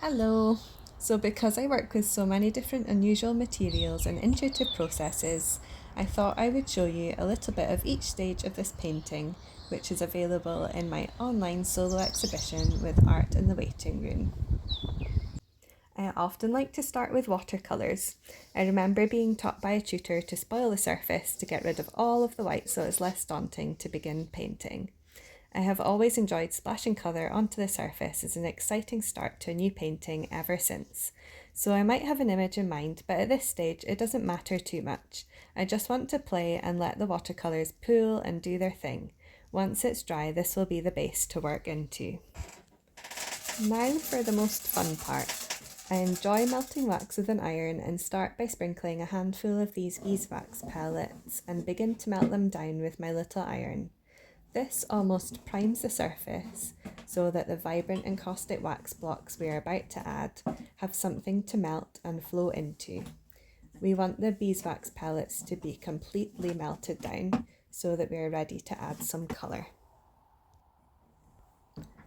Hello! So because I work with so many different unusual materials and intuitive processes, I thought I would show you a little bit of each stage of this painting, which is available in my online solo exhibition with Art in the Waiting Room. I often like to start with watercolours. I remember being taught by a tutor to spoil the surface to get rid of all of the white so it's less daunting to begin painting. I have always enjoyed splashing colour onto the surface as an exciting start to a new painting ever since. So I might have an image in mind, but at this stage it doesn't matter too much. I just want to play and let the watercolours pool and do their thing. Once it's dry, this will be the base to work into. Now for the most fun part. I enjoy melting wax with an iron and start by sprinkling a handful of these beeswax pellets and begin to melt them down with my little iron. This almost primes the surface so that the vibrant and caustic wax blocks we are about to add have something to melt and flow into. We want the beeswax pellets to be completely melted down so that we are ready to add some colour.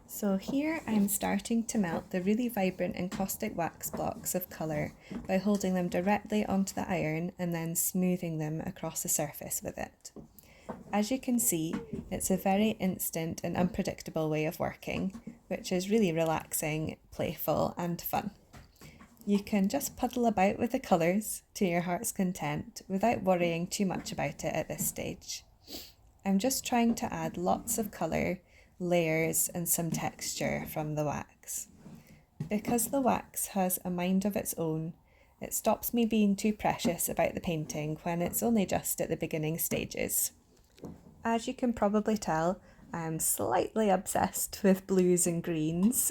So here I'm starting to melt the really vibrant and caustic wax blocks of colour by holding them directly onto the iron and then smoothing them across the surface with it. As you can see, it's a very instant and unpredictable way of working, which is really relaxing, playful and fun. You can just puddle about with the colours to your heart's content without worrying too much about it at this stage. I'm just trying to add lots of colour, layers and some texture from the wax. Because the wax has a mind of its own, it stops me being too precious about the painting when it's only just at the beginning stages. As you can probably tell, I'm slightly obsessed with blues and greens,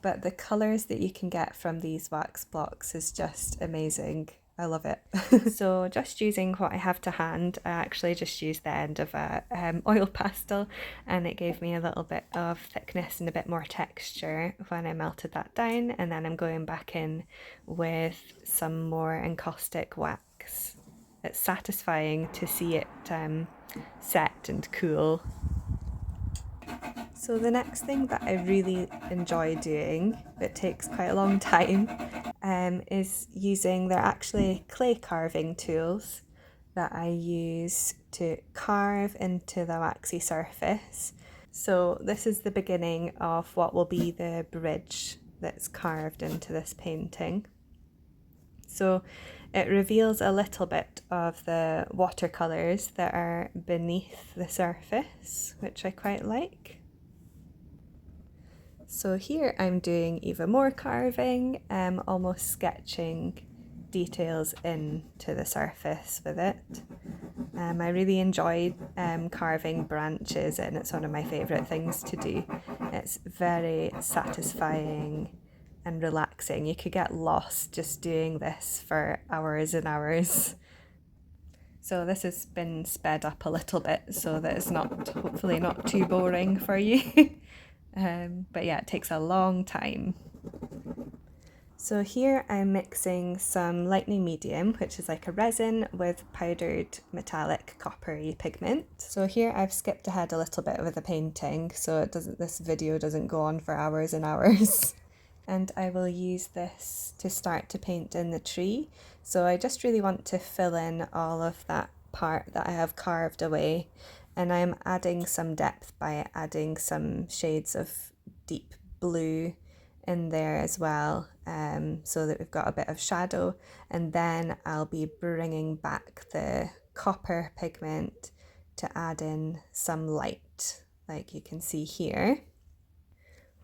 but the colours that you can get from these wax blocks is just amazing. I love it. So just using what I have to hand, I actually just used the end of a oil pastel and it gave me a little bit of thickness and a bit more texture when I melted that down, and then I'm going back in with some more encaustic wax. It's satisfying to see it set and cool. So the next thing that I really enjoy doing, that takes quite a long time, is using, they're actually clay carving tools that I use to carve into the waxy surface. So this is the beginning of what will be the bridge that's carved into this painting. So it reveals a little bit of the watercolours that are beneath the surface, which I quite like. So here I'm doing even more carving, almost sketching details into the surface with it. I really enjoy carving branches, and it's one of my favourite things to do. It's very satisfying and relaxing. You could get lost just doing this for hours and hours. So this has been sped up a little bit so that it's not, hopefully not too boring for you. But yeah, it takes a long time. So here I'm mixing some lightning medium, which is like a resin, with powdered metallic coppery pigment. So here I've skipped ahead a little bit with the painting, so this video doesn't go on for hours and hours. And I will use this to start to paint in the tree. So I just really want to fill in all of that part that I have carved away, and I'm adding some depth by adding some shades of deep blue in there as well, so that we've got a bit of shadow, and then I'll be bringing back the copper pigment to add in some light, like you can see here.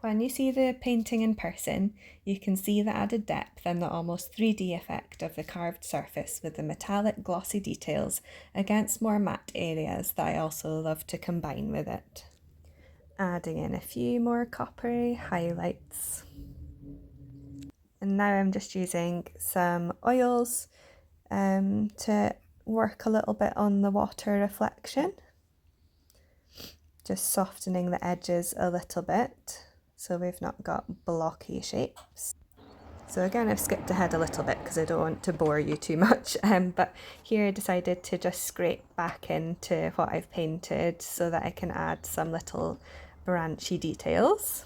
When you see the painting in person, you can see the added depth and the almost 3D effect of the carved surface with the metallic glossy details against more matte areas that I also love to combine with it. Adding in a few more coppery highlights. And now I'm just using some oils to work a little bit on the water reflection. Just softening the edges a little bit, so we've not got blocky shapes. So again, I've skipped ahead a little bit because I don't want to bore you too much, but here I decided to just scrape back into what I've painted so that I can add some little branchy details.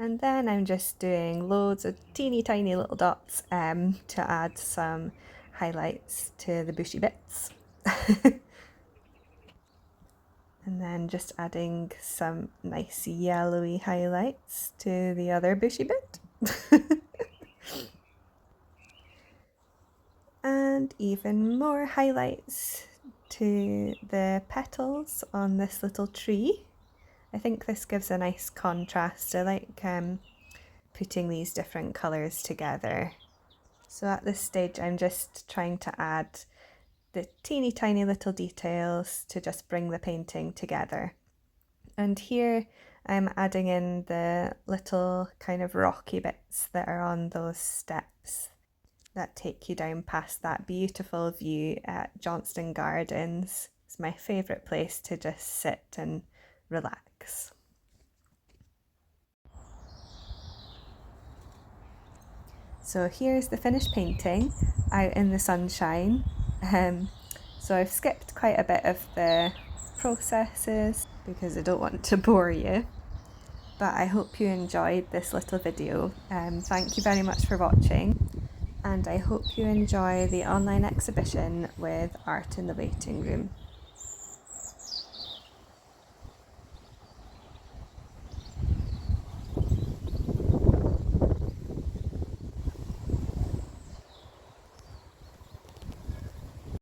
And then I'm just doing loads of teeny tiny little dots to add some highlights to the bushy bits. And then just adding some nice yellowy highlights to the other bushy bit. And even more highlights to the petals on this little tree. I think this gives a nice contrast. I like putting these different colours together. So at this stage I'm just trying to add the teeny tiny little details to just bring the painting together. And here I'm adding in the little kind of rocky bits that are on those steps that take you down past that beautiful view at Johnston Gardens. It's my favourite place to just sit and relax. So here's the finished painting out in the sunshine. So I've skipped quite a bit of the processes because I don't want to bore you. But I hope you enjoyed this little video. Thank you very much for watching, and I hope you enjoy the online exhibition with Art in the Waiting Room.